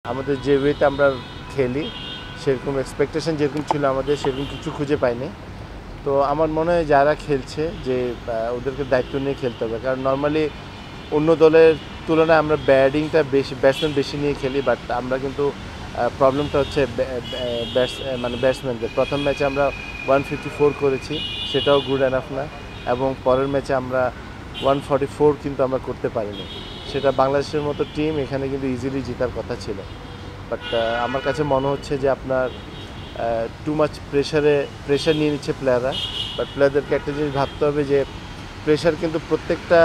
আমাদের যে ওয়েতে আমরা খেলি সেরকম এক্সপেকটেশন যেরকম ছিল আমাদের সেরকম কিছু খুঁজে পাইনি। তো আমার মনে হয় যারা খেলছে যে ওদেরকে দায়িত্ব নিয়ে খেলতে হবে, কারণ নর্মালি অন্য দলের তুলনায় আমরা ব্যাটসম্যান বেশি নিয়ে খেলি, বাট আমরা কিন্তু প্রবলেমটা হচ্ছে ব্যাটসম্যানদের। প্রথম ম্যাচে আমরা 154 করেছি, সেটাও গুড এনাফ না, এবং পরের ম্যাচে আমরা 144 কিন্তু আমরা করতে পারিনি। সেটা বাংলাদেশের মতো টিম এখানে কিন্তু ইজিলি জেতার কথা ছিল। বাট আমার কাছে মনে হচ্ছে যে আপনার টু মাচ প্রেশার নিয়ে নিচ্ছে প্লেয়াররা। বাট প্লেয়ারদেরকে একটা জিনিস ভাবতে হবে যে প্রেশার কিন্তু প্রত্যেকটা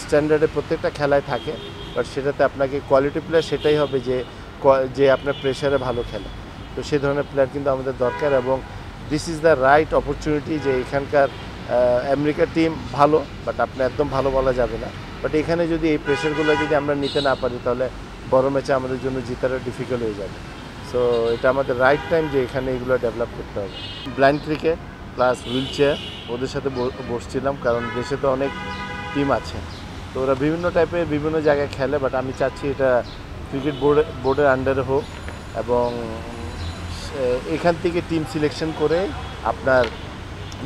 স্ট্যান্ডার্ডে প্রত্যেকটা খেলায় থাকে, বাট সেটাতে আপনাকে কোয়ালিটি প্লেয়ার সেটাই হবে যে আপনার প্রেশারে ভালো খেলে। তো সেই ধরনের প্লেয়ার কিন্তু আমাদের দরকার, এবং this is the right opportunity. যে এখানকার আমেরিকার টিম ভালো, বাট আপনি একদম ভালো বলা যাবে না। বাট এখানে যদি এই প্রেশারগুলো যদি আমরা নিতে না পারি, তাহলে বড় ম্যাচে আমাদের জন্য জেতাটা ডিফিকাল্ট হয়ে যাবে। সো এটা আমাদের রাইট টাইম যে এখানে এগুলো ডেভেলপ করতে হবে। Blind cricket plus wheel chair ওদের সাথে বসছিলাম, কারণ দেশে তো অনেক টিম আছে, তো ওরা বিভিন্ন টাইপের বিভিন্ন জায়গায় খেলে। বাট আমি চাচ্ছি এটা ক্রিকেট বোর্ডের আন্ডারে হোক, এবং এখান থেকে টিম সিলেকশন করে আপনার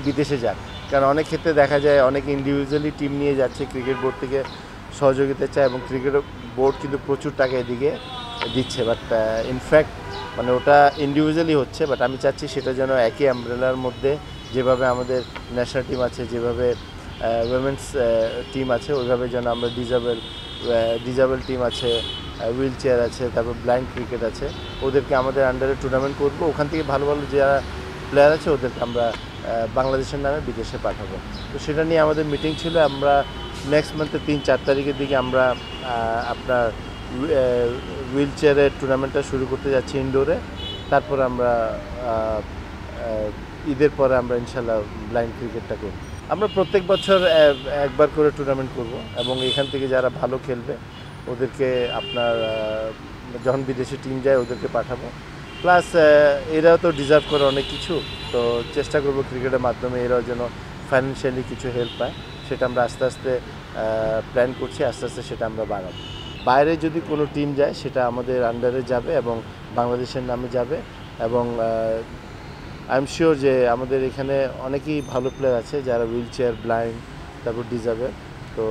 বিদেশে যাক। কারণ অনেক ক্ষেত্রে দেখা যায় অনেক ইন্ডিভিজুয়ালি টিম নিয়ে যাচ্ছে, ক্রিকেট বোর্ড থেকে সহযোগিতা চায়, এবং ক্রিকেট বোর্ড কিন্তু প্রচুর টাকা এদিকে দিচ্ছে। বাট ইনফ্যাক্ট মানে ওটা ইন্ডিভিজুয়ালি হচ্ছে, বাট আমি চাচ্ছি সেটা যেন একই অ্যাম্ব্রেলার মধ্যে, যেভাবে আমাদের ন্যাশনাল টিম আছে, যেভাবে উইমেন্স টিম আছে, ওইভাবে যেন আমরা ডিজাবেল টিম আছে, হুইল চেয়ার আছে, তারপর ব্লাইন্ড ক্রিকেট আছে, ওদেরকে আমাদের আন্ডারে টুর্নামেন্ট করবো। ওখান থেকে ভালো ভালো যারা প্লেয়ার আছে ওদেরকে আমরা বাংলাদেশের নামে বিদেশে পাঠাবো। তো সেটা নিয়ে আমাদের মিটিং ছিল। আমরা নেক্সট মান্থের 3-4 তারিখের দিকে আমরা আপনার হুইল চেয়ারের টুর্নামেন্টটা শুরু করতে যাচ্ছি ইনডোরে। তারপর আমরা ঈদের পরে আমরা ইনশাল্লাহ ব্লাইন্ড ক্রিকেটটা করব। আমরা প্রত্যেক বছর একবার করে টুর্নামেন্ট করব, এবং এখান থেকে যারা ভালো খেলবে ওদেরকে আপনার যখন বিদেশি টিম যায় ওদেরকে পাঠাবো। প্লাস এরাও তো ডিজার্ভ করে অনেক কিছু, তো চেষ্টা করব ক্রিকেটের মাধ্যমে এরাও যেন ফাইন্যান্সিয়ালি কিছু হেল্প পায়। সেটা আমরা আস্তে আস্তে প্ল্যান করছি, আস্তে আস্তে সেটা আমরা বাড়াবো। বাইরে যদি কোনো টিম যায় সেটা আমাদের আন্ডারে যাবে এবং বাংলাদেশের নামে যাবে, এবং আই এম শিওর যে আমাদের এখানে অনেকেই ভালো প্লেয়ার আছে যারা হুইল চেয়ার, ব্লাইন্ড, তারপর ডিজাবেল। তো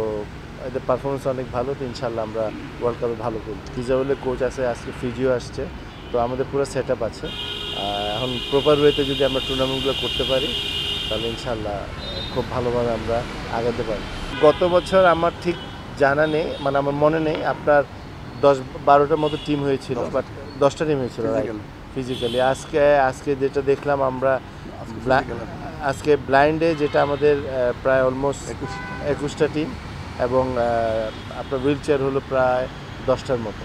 এদের পারফরমেন্স অনেক ভালো। তো ইনশাল্লাহ আমরা ওয়ার্ল্ড কাপে ভালো করি। ডিজাবেলের কোচ আছে, আজকে ফিজিও আসছে, তো আমাদের পুরো সেট আপ আছে। এখন প্রপার ওয়েতে যদি আমরা টুর্নামেন্টগুলো করতে পারি, তাহলে ইনশাল্লাহ খুব ভালোভাবে আমরা আগাতে পারি। গত বছর আমার ঠিক জানা নেই, মানে আমার মনে নেই, আপনার 10-12টার মতো টিম হয়েছিল, বাট 10টা টিম হয়েছিল ফিজিক্যালি। আজকে যেটা দেখলাম আমরা আজকে ব্লাইন্ডে যেটা আমাদের প্রায় অলমোস্ট 21টা টিম, এবং আপনার হুইল চেয়ার হলো প্রায় 10টার মতো।